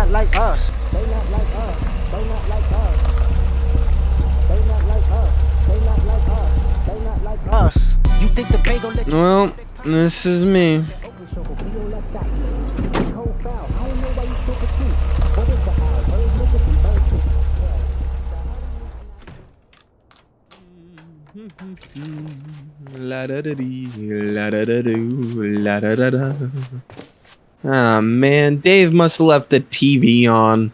not like us. They not like us. They not like us. They not like us. They not like us. They not like us. You think the bagel let you? Well, this is me. La da da dee, la da da doo, la da da da. Ah man, Dave must have left the TV on.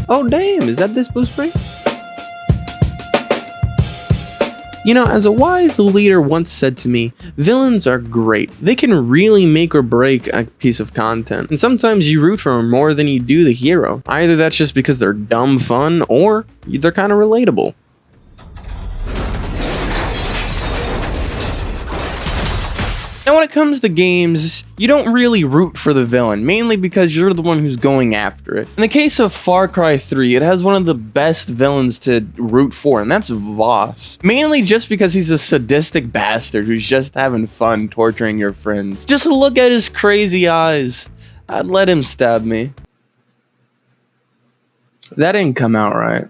Oh damn, is that this blue spray? You know, as a wise leader once said to me, villains are great. They can really make or break a piece of content. And sometimes you root for them more than you do the hero. Either that's just because they're dumb fun, or they're kind of relatable. Now when it comes to games, you don't really root for the villain, mainly because you're the one who's going after it. In the case of Far Cry 3, it has one of the best villains to root for, and that's Voss. Mainly just because he's a sadistic bastard who's just having fun torturing your friends. Just look at his crazy eyes. I'd let him stab me. That didn't come out right.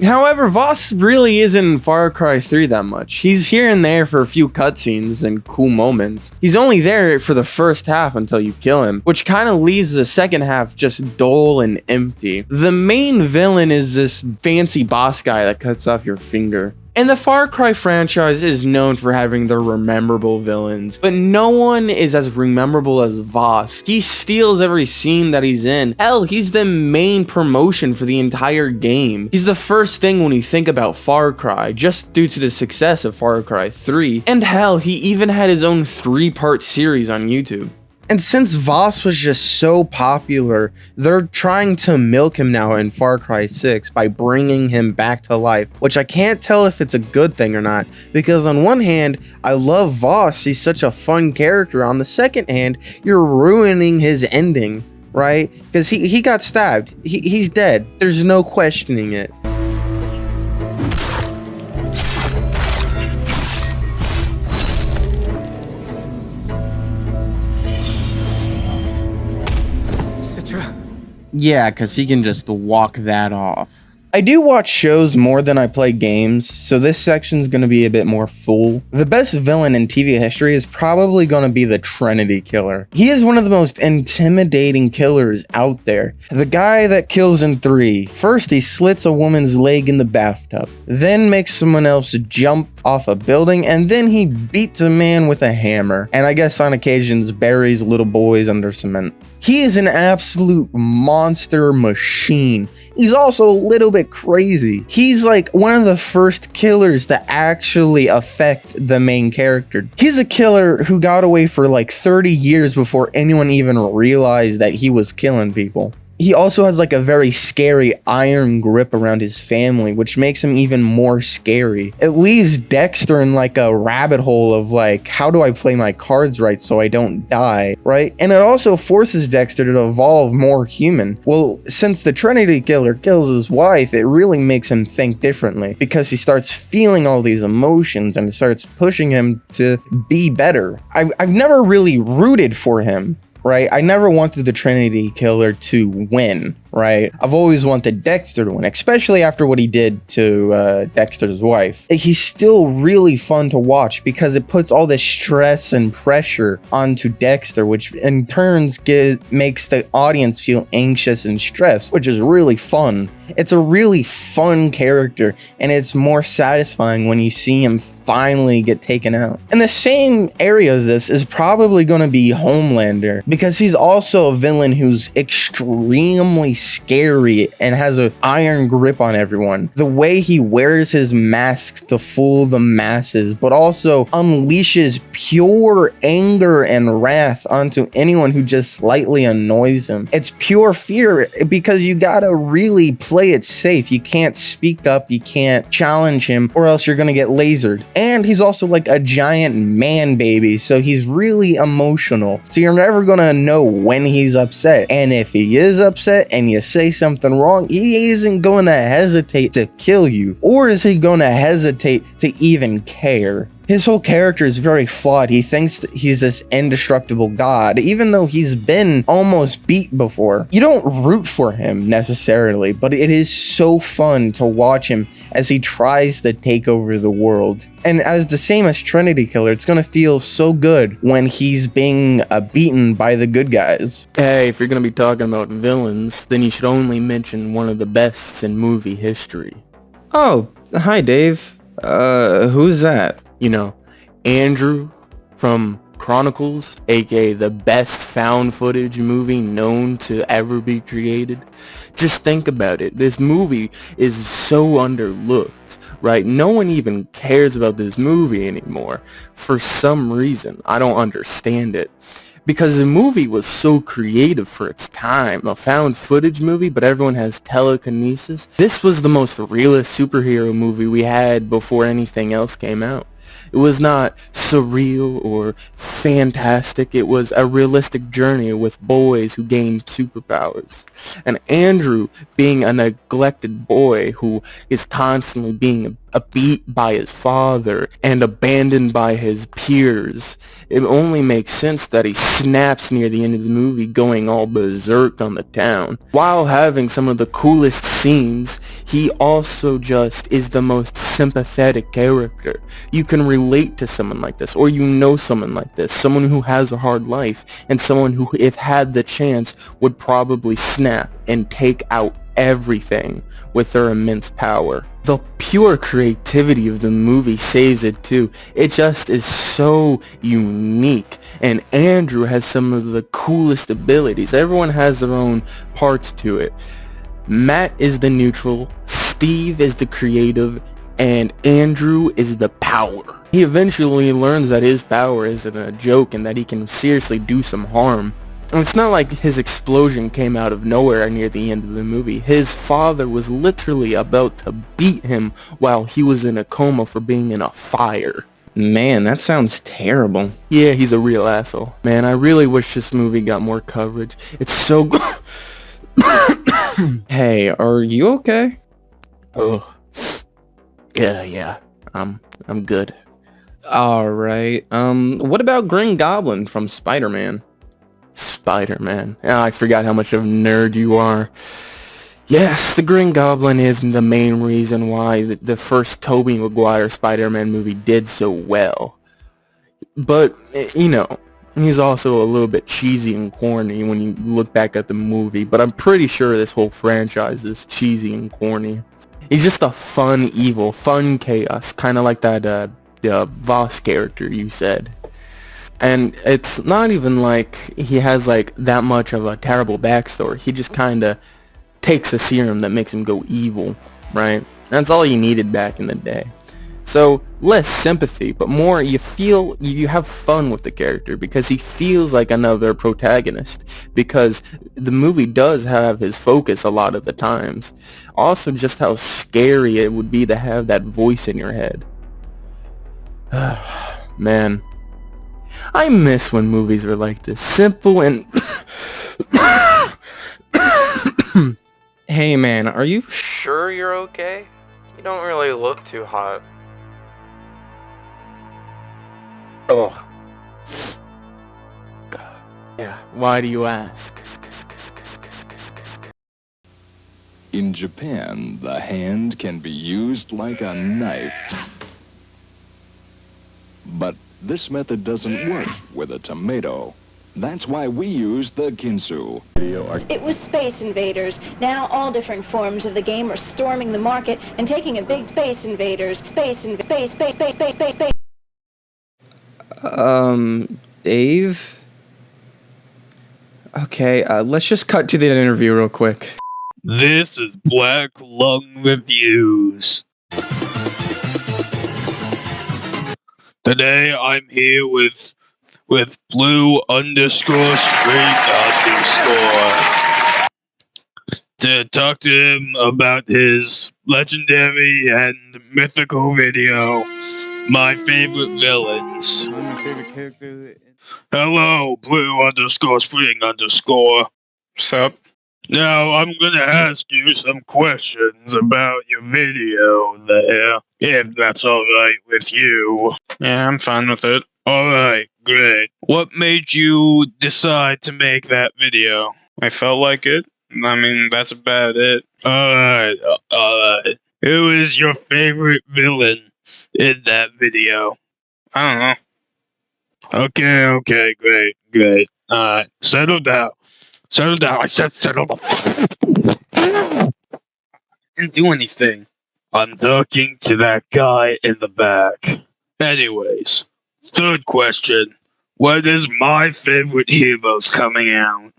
However, Voss really isn't in Far Cry 3 that much. He's here and there for a few cutscenes and cool moments. He's only there for the first half until you kill him, which kind of leaves the second half just dull and empty. The main villain is this fancy boss guy that cuts off your finger. And the Far Cry franchise is known for having their rememberable villains, but no one is as rememberable as Voss. He steals every scene that he's in. Hell, he's the main promotion for the entire game. He's the first thing when you think about Far Cry, just due to the success of Far Cry 3. And hell, he even had his own 3-part series on YouTube. And since Voss was just so popular, they're trying to milk him now in Far Cry 6 by bringing him back to life, which I can't tell if it's a good thing or not, because on one hand, I love Voss, he's such a fun character. On the second hand, you're ruining his ending, right? Because he got stabbed. He's dead. There's no questioning it. Yeah, because he can just walk that off. I do watch shows more than I play games, so this section's going to be a bit more full. The best villain in TV history is probably going to be the Trinity Killer. He is one of the most intimidating killers out there. The guy that kills in 3. First, he slits a woman's leg in the bathtub, then makes someone else jump off a building, and then he beats a man with a hammer, and I guess on occasions buries little boys under cement. He is an absolute monster machine. He's also a little bit crazy. He's like one of the first killers to actually affect the main character. He's a killer who got away for like 30 years before anyone even realized that he was killing people. He also has like a very scary iron grip around his family, which makes him even more scary. It leaves Dexter in like a rabbit hole of like, how do I play my cards right so I don't die, right? And it also forces Dexter to evolve more human. Well, since the Trinity Killer kills his wife, it really makes him think differently because he starts feeling all these emotions and it starts pushing him to be better. I've never really rooted for him. Right? I never wanted the Trinity Killer to win, right? I've always wanted Dexter to win, especially after what he did to Dexter's wife. He's still really fun to watch because it puts all this stress and pressure onto Dexter, which in turns makes the audience feel anxious and stressed, which is really fun. It's a really fun character, and it's more satisfying when you see him finally get taken out. And the same area as this is probably going to be Homelander, because he's also a villain who's extremely scary and has an iron grip on everyone. The way he wears his mask to fool the masses, but also unleashes pure anger and wrath onto anyone who just slightly annoys him. It's pure fear because you gotta really play it safe. You can't speak up, you can't challenge him, or else you're gonna get lasered. And he's also like a giant man baby, so he's really emotional. So you're never gonna know when he's upset. And if he is upset and you say something wrong, he isn't gonna hesitate to kill you. Or is he gonna hesitate to even care? His whole character is very flawed. He thinks that he's this indestructible god, even though he's been almost beat before. You don't root for him necessarily, but it is so fun to watch him as he tries to take over the world. And as the same as Trinity Killer, it's gonna feel so good when he's being beaten by the good guys. Hey, if you're gonna be talking about villains, then you should only mention one of the best in movie history. Oh, hi Dave. Who's that? You know, Andrew from Chronicles, aka the best found footage movie known to ever be created. Just think about it. This movie is so underlooked, right? No one even cares about this movie anymore. For some reason, I don't understand it. Because the movie was so creative for its time, a found footage movie, but everyone has telekinesis. This was the most realist superhero movie we had before anything else came out. It was not surreal or fantastic. It was a realistic journey with boys who gained superpowers. And Andrew being a neglected boy who is constantly being beat by his father and abandoned by his peers. It only makes sense that he snaps near the end of the movie, going all berserk on the town. While having some of the coolest scenes, he also just is the most sympathetic character. You can relate to someone like this, or you know someone like this, someone who has a hard life, and someone who, if had the chance, would probably snap and take out everything with their immense power. The pure creativity of the movie saves it too. It just is so unique, and Andrew has some of the coolest abilities. Everyone has their own parts to it. Matt is the neutral, Steve is the creative, and Andrew is the power. He eventually learns that his power isn't a joke and that he can seriously do some harm. And it's not like his explosion came out of nowhere near the end of the movie. His father was literally about to beat him while he was in a coma for being in a fire. Man, that sounds terrible. Yeah, he's a real asshole. Man, I really wish this movie got more coverage. It's so good. Hey, are you okay? Oh. Yeah. I'm good. Alright, what about Green Goblin from Spider-Man? Spider-Man. I forgot how much of a nerd you are. Yes, the Green Goblin is the main reason why the first Tobey Maguire Spider-Man movie did so well. But, you know, he's also a little bit cheesy and corny when you look back at the movie, but I'm pretty sure this whole franchise is cheesy and corny. He's just a fun evil, fun chaos, kind of like that Voss character you said. And it's not even like he has like that much of a terrible backstory. He just kind of takes a serum that makes him go evil, right? That's all you needed back in the day. So less sympathy, but more you have fun with the character because he feels like another protagonist, because the movie does have his focus a lot of the times. Also just how scary it would be to have that voice in your head. Man. I miss when movies were like this, simple and... Hey man, are you sure you're okay? You don't really look too hot. Oh. Yeah, why do you ask? In Japan, the hand can be used like a knife. But this method doesn't work with a tomato. That's why we use the Ginsu. It was Space Invaders. Now all different forms of the game are storming the market and taking a big Space Invaders. Space. Dave? Okay, let's just cut to the interview real quick. This is Black Lung Reviews. Today I'm here with Blue _Spring _ to talk to him about his legendary and mythical video, My Favorite Villains. Hello, Blue _Spring _ What's up? Now, I'm gonna ask you some questions about your video there, if that's alright with you. Yeah, I'm fine with it. Alright, great. What made you decide to make that video? I felt like it. I mean, that's about it. Alright. Who is your favorite villain in that video? I don't know. Okay, great. Alright, settle down. Settle down. I said settle the f- Didn't do anything. I'm talking to that guy in the back. Anyways, third question. When is my favorite heroes coming out?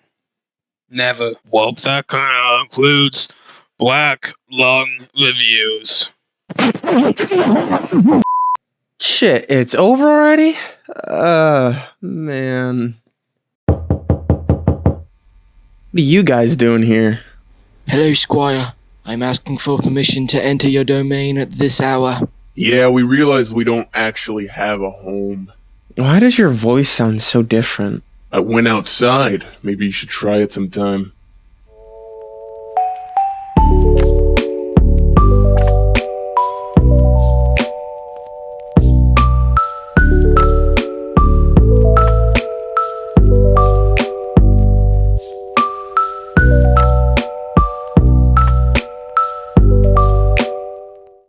Never. Well, that kinda includes Black Lung reviews. Shit, it's over already? Man. What are you guys doing here? Hello, Squire. I'm asking for permission to enter your domain at this hour. Yeah, we realize we don't actually have a home. Why does your voice sound so different? I went outside. Maybe you should try it sometime.